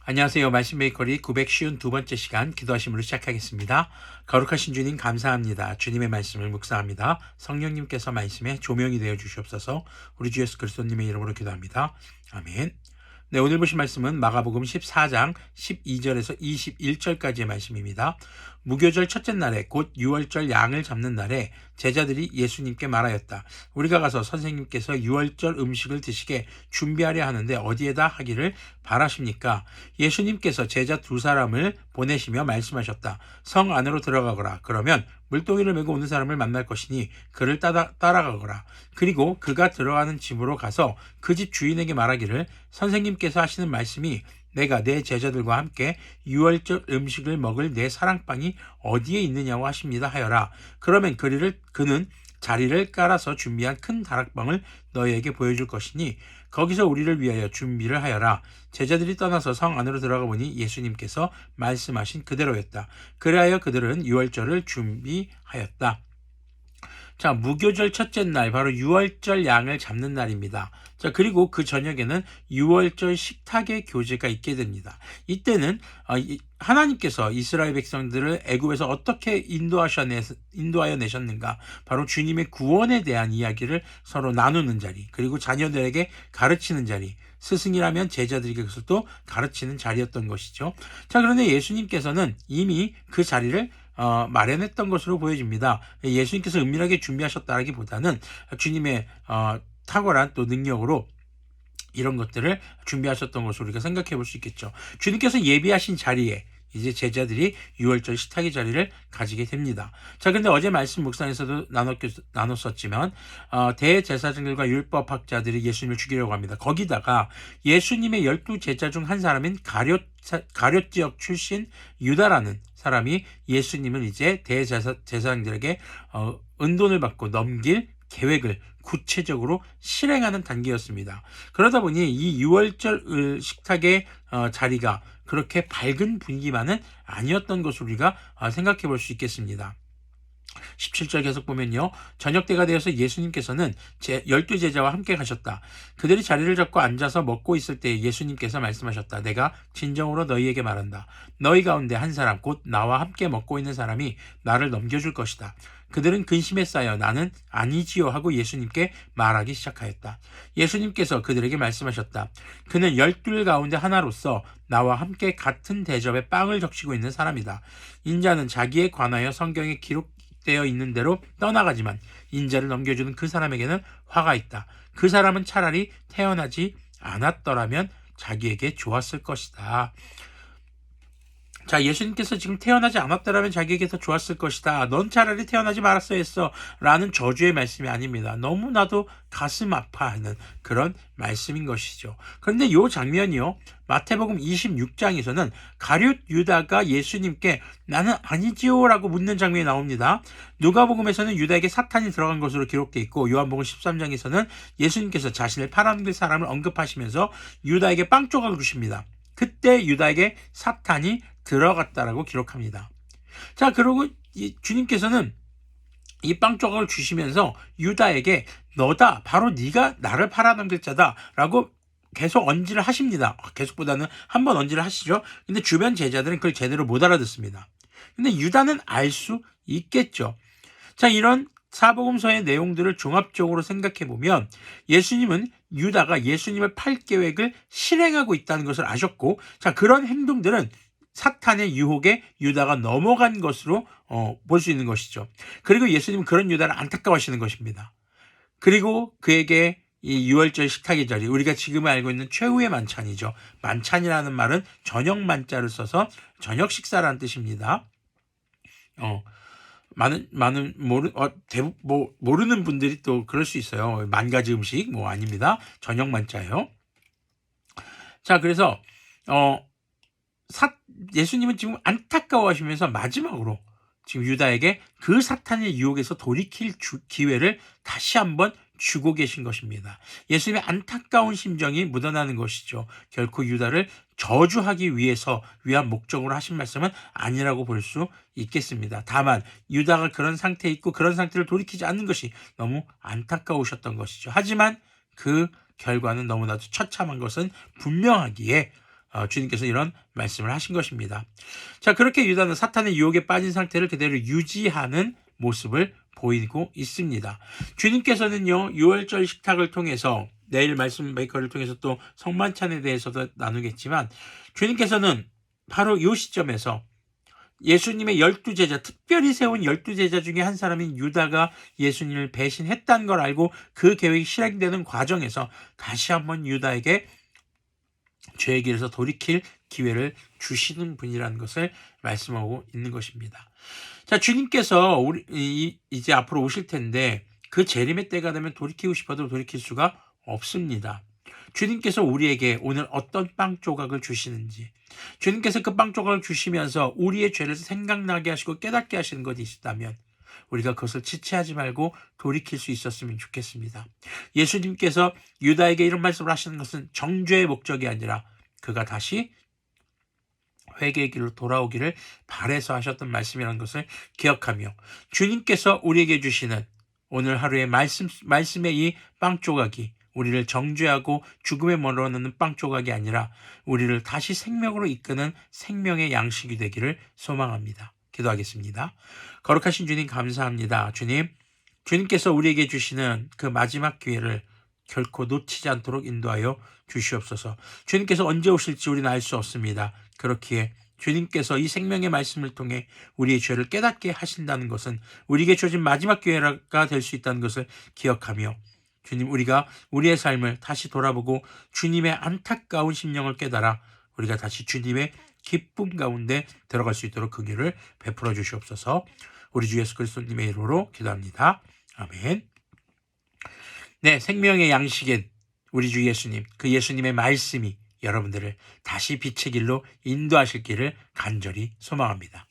안녕하세요. 말씀 베이커리 952번째 시간 기도하심으로 시작하겠습니다. 거룩하신 주님 감사합니다. 주님의 말씀을 묵상합니다. 성령님께서 말씀에 조명이 되어 주시옵소서. 우리 주 예수 그리스도님의 이름으로 기도합니다. 아멘. 네, 오늘 보신 말씀은 마가복음 14장 12절에서 21절까지의 말씀입니다. 무교절 첫째 날에 곧 유월절 양을 잡는 날에 제자들이 예수님께 말하였다. 우리가 가서 선생님께서 유월절 음식을 드시게 준비하려 하는데 어디에다 하기를 바라십니까? 예수님께서 제자 두 사람을 보내시며 말씀하셨다. 성 안으로 들어가거라. 그러면 물동이를 메고 오는 사람을 만날 것이니 그를 따라가거라. 그리고 그가 들어가는 집으로 가서 그 집 주인에게 말하기를 선생님께서 하시는 말씀이 내가 내 제자들과 함께 유월절 음식을 먹을 내 사랑방이 어디에 있느냐고 하십니다 하여라. 그러면 그는 자리를 깔아서 준비한 큰 다락방을 너희에게 보여줄 것이니 거기서 우리를 위하여 준비를 하여라. 제자들이 떠나서 성 안으로 들어가 보니 예수님께서 말씀하신 그대로였다. 그리하여 그들은 유월절을 준비하였다. 자, 무교절 첫째 날, 바로 유월절 양을 잡는 날입니다. 자, 그리고 그 저녁에는 유월절 식탁의 교제가 있게 됩니다. 이때는 하나님께서 이스라엘 백성들을 애굽에서 어떻게 인도하여 내셨는가, 바로 주님의 구원에 대한 이야기를 서로 나누는 자리, 그리고 자녀들에게 가르치는 자리, 스승이라면 제자들에게 그것을 또 가르치는 자리였던 것이죠. 자, 그런데 예수님께서는 이미 그 자리를 마련했던 것으로 보여집니다. 예수님께서 은밀하게 준비하셨다기보다는 주님의 탁월한 또 능력으로 이런 것들을 준비하셨던 것으로 우리가 생각해 볼 수 있겠죠. 주님께서 예비하신 자리에 이제 제자들이 유월절 식탁의 자리를 가지게 됩니다. 자, 근데 어제 말씀 묵상에서도 나눴었지만 대제사장들과 율법학자들이 예수님을 죽이려고 합니다. 거기다가 예수님의 12 제자 중 한 사람인 가룟 지역 출신 유다라는 사람이 예수님을 이제 대제사장들에게 은돈을 받고 넘길 계획을 구체적으로 실행하는 단계였습니다. 그러다 보니 이 유월절 식탁의 자리가 그렇게 밝은 분위기만은 아니었던 것으로 우리가 생각해 볼 수 있겠습니다. 17절 계속 보면요. 저녁 때가 되어서 예수님께서는 12제자와 함께 가셨다. 그들이 자리를 잡고 앉아서 먹고 있을 때 예수님께서 말씀하셨다. 내가 진정으로 너희에게 말한다. 너희 가운데 한 사람, 곧 나와 함께 먹고 있는 사람이 나를 넘겨줄 것이다. 그들은 근심에 쌓여 나는 아니지요 하고 예수님께 말하기 시작하였다. 예수님께서 그들에게 말씀하셨다. 그는 12 가운데 하나로서 나와 함께 같은 대접에 빵을 적시고 있는 사람이다. 인자는 자기에 관하여 성경에 기록되어 있는 대로 떠나가지만 인자를 넘겨주는 그 사람에게는 화가 있다. 그 사람은 차라리 태어나지 않았더라면 자기에게 좋았을 것이다. 자, 예수님께서 지금 태어나지 않았더라면 자기에게 더 좋았을 것이다. 넌 차라리 태어나지 말았어야 했어. 라는 저주의 말씀이 아닙니다. 너무나도 가슴 아파하는 그런 말씀인 것이죠. 그런데 이 장면이요. 마태복음 26장에서는 가룟 유다가 예수님께 나는 아니지요 라고 묻는 장면이 나옵니다. 누가복음에서는 유다에게 사탄이 들어간 것으로 기록되어 있고 요한복음 13장에서는 예수님께서 자신을 팔아넘길 사람을 언급하시면서 유다에게 빵 조각을 주십니다. 그때 유다에게 사탄이 들어갔다라고 기록합니다. 자, 그리고 주님께서는 이 빵 조각을 주시면서 유다에게 너다, 바로 네가 나를 팔아넘길 자다라고 계속 언지를 하십니다. 계속보다는 한 번 언지를 하시죠. 근데 주변 제자들은 그걸 제대로 못 알아듣습니다. 근데 유다는 알 수 있겠죠. 자, 이런 사복음서의 내용들을 종합적으로 생각해 보면 예수님은 유다가 예수님을 팔 계획을 실행하고 있다는 것을 아셨고, 자, 그런 행동들은 사탄의 유혹에 유다가 넘어간 것으로 볼 수 있는 것이죠. 그리고 예수님은 그런 유다를 안타까워하시는 것입니다. 그리고 그에게 이 유월절 식탁의 자리, 우리가 지금 알고 있는 최후의 만찬이죠. 만찬이라는 말은 저녁 만자를 써서 저녁 식사라는 뜻입니다. 모르는 분들이 또 그럴 수 있어요. 만 가지 음식 아닙니다. 저녁 만자예요. 자, 그래서 예수님은 지금 안타까워하시면서 마지막으로 지금 유다에게 그 사탄의 유혹에서 돌이킬 기회를 다시 한번 주고 계신 것입니다. 예수님의 안타까운 심정이 묻어나는 것이죠. 결코 유다를 저주하기 위한 목적으로 하신 말씀은 아니라고 볼 수 있겠습니다. 다만 유다가 그런 상태에 있고 그런 상태를 돌이키지 않는 것이 너무 안타까우셨던 것이죠. 하지만 그 결과는 너무나도 처참한 것은 분명하기에 주님께서 이런 말씀을 하신 것입니다. 자, 그렇게 유다는 사탄의 유혹에 빠진 상태를 그대로 유지하는 모습을 보이고 있습니다. 주님께서는요, 6월절 식탁을 통해서 내일 말씀 메이커를 통해서 또 성만찬에 대해서도 나누겠지만, 주님께서는 바로 이 시점에서 예수님의 12제자, 특별히 세운 12제자 중에 한 사람인 유다가 예수님을 배신했다는 걸 알고 그 계획이 실행되는 과정에서 다시 한번 유다에게 죄의 길에서 돌이킬 기회를 주시는 분이라는 것을 말씀하고 있는 것입니다. 자, 주님께서 이제 앞으로 오실 텐데 그 재림의 때가 되면 돌이키고 싶어도 돌이킬 수가 없습니다. 주님께서 우리에게 오늘 어떤 빵 조각을 주시는지, 주님께서 그 빵 조각을 주시면서 우리의 죄를 생각나게 하시고 깨닫게 하시는 것이 있다면 우리가 그것을 지체하지 말고 돌이킬 수 있었으면 좋겠습니다. 예수님께서 유다에게 이런 말씀을 하시는 것은 정죄의 목적이 아니라 그가 다시 회개의 길로 돌아오기를 바라서 하셨던 말씀이라는 것을 기억하며, 주님께서 우리에게 주시는 오늘 하루의 말씀의 이 빵 조각이 우리를 정죄하고 죽음에 몰아넣는 빵 조각이 아니라 우리를 다시 생명으로 이끄는 생명의 양식이 되기를 소망합니다. 기도하겠습니다. 거룩하신 주님, 감사합니다. 주님께서 우리에게 주시는 그 마지막 기회를 결코 놓치지 않도록 인도하여 주시옵소서. 주님께서 언제 오실지 우리는 알 수 없습니다. 그렇기에 주님께서 이 생명의 말씀을 통해 우리의 죄를 깨닫게 하신다는 것은 우리에게 주어진 마지막 기회가 될 수 있다는 것을 기억하며, 주님, 우리가 우리의 삶을 다시 돌아보고 주님의 안타까운 심령을 깨달아 우리가 다시 주님의 기쁨 가운데 들어갈 수 있도록 그 길을 베풀어 주시옵소서. 우리 주 예수 그리스도님의 이름으로 기도합니다. 아멘. 네, 생명의 양식인 우리 주 예수님, 그 예수님의 말씀이 여러분들을 다시 빛의 길로 인도하실 길을 간절히 소망합니다.